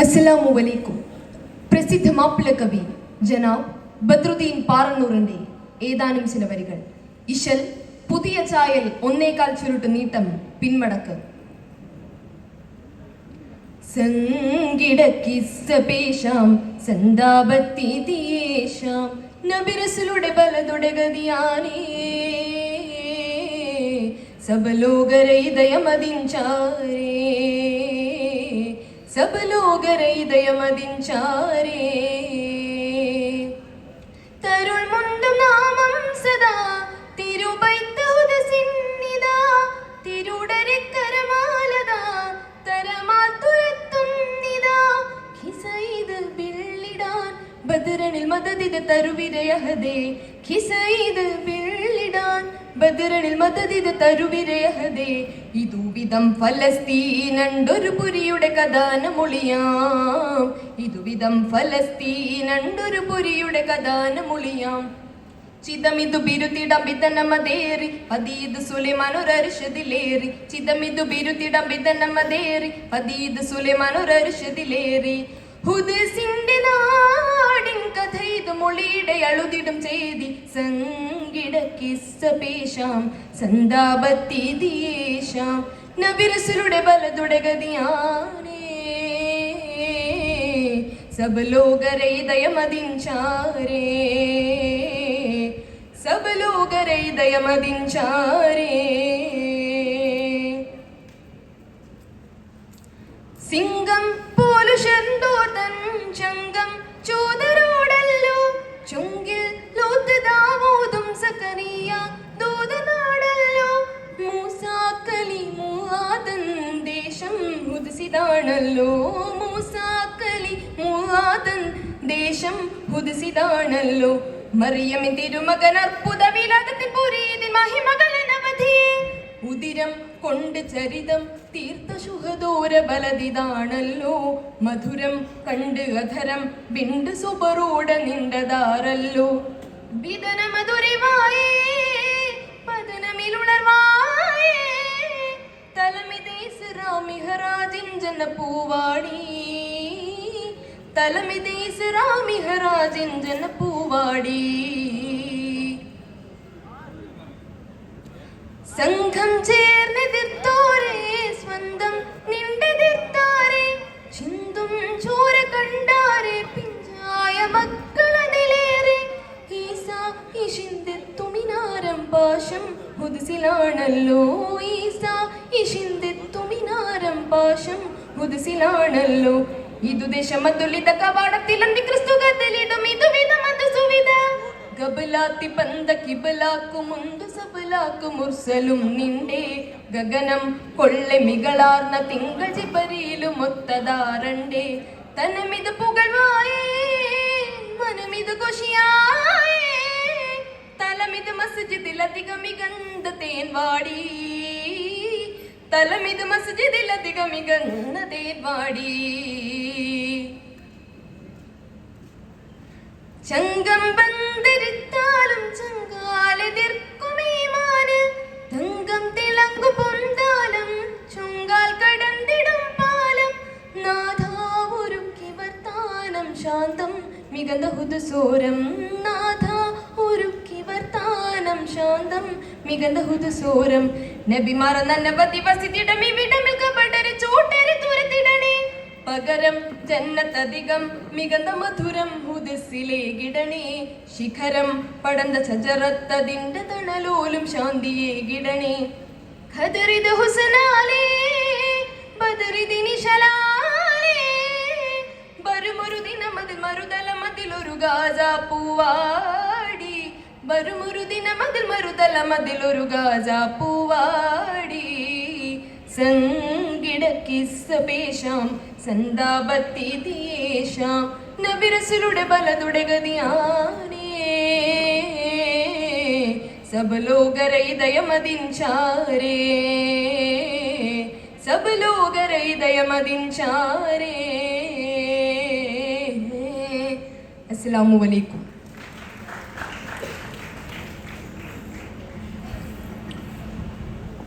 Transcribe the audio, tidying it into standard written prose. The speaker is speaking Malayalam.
അസ്സലാമു അലൈക്കും. പ്രസിദ്ധ മാപ്പിള കവി ജനാബ് ബദ്രുദ്ദീൻ പാറന്നൂറിന്റെ ഏതാനും ചില വരികൾ. ഇശൽ പുതിയ ചായൽ ഒന്നേകാൽ ചുരുട്ട് നീട്ടം പിന്മടക്ക്. സംഗിടക്കിസ്സപേശാം സന്താപത്തി ദിയേശാം നബിറസുലുടെ ബലതുടെ ഗതിയാനേ സബ ലോകരെ ഇദയമദിൻചാരേ സബ ലോകരെ ഇദയമദിൻചാരേ തരുൾ മുണ്ടു നാമം സദാ തിരുബൈത്തുദസിന്നിദാ തിരുടരെ കരമാലദാ തരമാൽ തുരത്തുന്നിദാ ഖിസൈദ് ബിള്ളിടാൻ ബദരനിൽ മദദിദ തരുവിരയഹദേ ഖിസൈദ് ബിള്ളിടാൻ ബദരനിൽ മദദിദ തരുവിരയഹദേ ഇതുവിധം ഫലസ്തീനണ്ടൊരു പുരിയുടെ കഥാനമൊളിയാം ഇതുവിധം ഫലസ്തീനണ്ടൊരു പുരിയുടെ കഥാനമൊളിയാം ചിതമിതു ബിരുത്തിടം ബിതനമതേറി പതീത് സുലൈമാനൊരർഷദിലേറി ചിതമിതു ബിരുത്തിടം ബിതനമതേറി പതീത് സുലൈമാനൊരർഷദിലേറി ഹുദസിന്റെ നാടിൻ കഥ ഇത് മൊളിയുടെ അളുതിടും ചെയ്തി സംഗിടക്കിസ്സപേശാം സന്താപത്തി ദിയേശാം നബിറസുലുടെ ബലതുടെ ഗതിയാനേ സബ ലോകരെ ഇദയമദിൻചാരേ സബ ലോകരെ ഇദയമദിൻചാരേ സിംഗം പോലുഷന്തോതൻ ചങ്കം ചോദരോടല്ലോ ചുങ്കിൽ ലോത്ത് ദാവൂദും സക്കറിയ ദൂതനാടല്ലോ മൂസാക്കലി മുആദൻ ദേശം ഹുദ്സിദാണല്ലോ മൂസാക്കലി മുആദൻ ദേശം ഹുദ്സിദാണല്ലോ മറിയമിൻ തിരുമകൻ അർപ്പുത വിലാദത്തിൻ പുരീതിൻ മഹിമകളനവധി ഉദിരം കൊണ്ട് ചരിതം തീർത്ത ശുഹദോര ബലദിതാണല്ലോ മധുരം കണ്ട് അധരം ബിണ്ട് സുബറോട നിണ്ടതാറല്ലോ വിതന മധുരവായേ പതനമിലുണർവായേ തലമിതേസ്റാമിഹറാജിൻ ജനപൂവാടി തലമിതേസ്റാമിഹറാജിൻ ജനപൂവാടി സംഘം ചേർന്നെതിർത്തോരേ സ്വന്തം നിണ്ടെതിർത്താരേ ചിന്തും ചോര കണ്ടാരേ പിഞ്ചായ മക്കളതിലേറെ ഈസാ ഇഷിന്തെത്തുമിനാരം പാശം ഹുദ്സിലാണല്ലോ ഈസാ ഇഷിന്തെത്തുമിനാരം പാശം ഹുദ്സിലാണല്ലോ ഇതു ദേശമതുലിത കവാടത്തിൽ അന്തിക്രിസ്തു കത്തലിടും ഇതു വിധമത് സുവിധ ഗബലാത്തി പന്ത കിബലാക്കു മുന്തു സബലാക്കു മുർസലും നിന്റെ ഗഗനം കൊള്ളെ മികളാർന്ന തിങ്കൾ ജിബരിയിലും ഒത്തതാറണ്ടേ തനമിത് പുകഴ്വായേ മനമിത് കൊഷിയായേ തലമിത് മസ്ജിദിലധികം മികந்த തേൻവാടി തലമിത് മസ്ജിദിലധികം മികந்த തേൻവാടി ചങ്കം ബന്ധിരിത്താലും ചങ്കാലെതിർക്കുമീമാന് തങ്കം തിളങ്കു പൊന്താലം ചുങ്കാൽ കടന്നിടും പാലം നാഥാവൊരുക്കി വർത്താനം ശാന്തം മികந்த ഹുദുസോരം നാഥാ ഒരുക്കി വർത്താനം ശാന്തം മികந்த ഹുദുസോരം നബിമാർ നന്നവതി വസിതിടം ഇവിടമിൽ കപടരെ ചൂട്ടരെ തുരത്തിടണേ പകരം ജന്നത്തധികം മികந்த മധുരം ഹുദസിലെ ഗിടണേ ശിഖരം പടന്ത ചജറത്തതിന്റെ തണലോലും ശാന്തിയെ ഗിടണേ ഖദറിദ് ഹുസനാലേ ബദറിദ് നിശലാലേ ബരുമൊരു ദിനമതിൽ മറുതലമതിലൊരു ഗാജാ പൂവാടി ബരുമൊരു ദിനമതിൽ മറുതലമതിലൊരു ഗാജാ പൂവാടി സംഗിടക്കിസ്സപേശാം സന്താപത്തി ദിയേശാം നബിറസുലുടെ ബലതുടെ ഗതിയാനേ സബ ലോകരെ ഇദയമദിൻചാരേ സബ ലോകരെ ഇദയമദിൻചാരേ. അസ്സലാമു അലൈക്കും.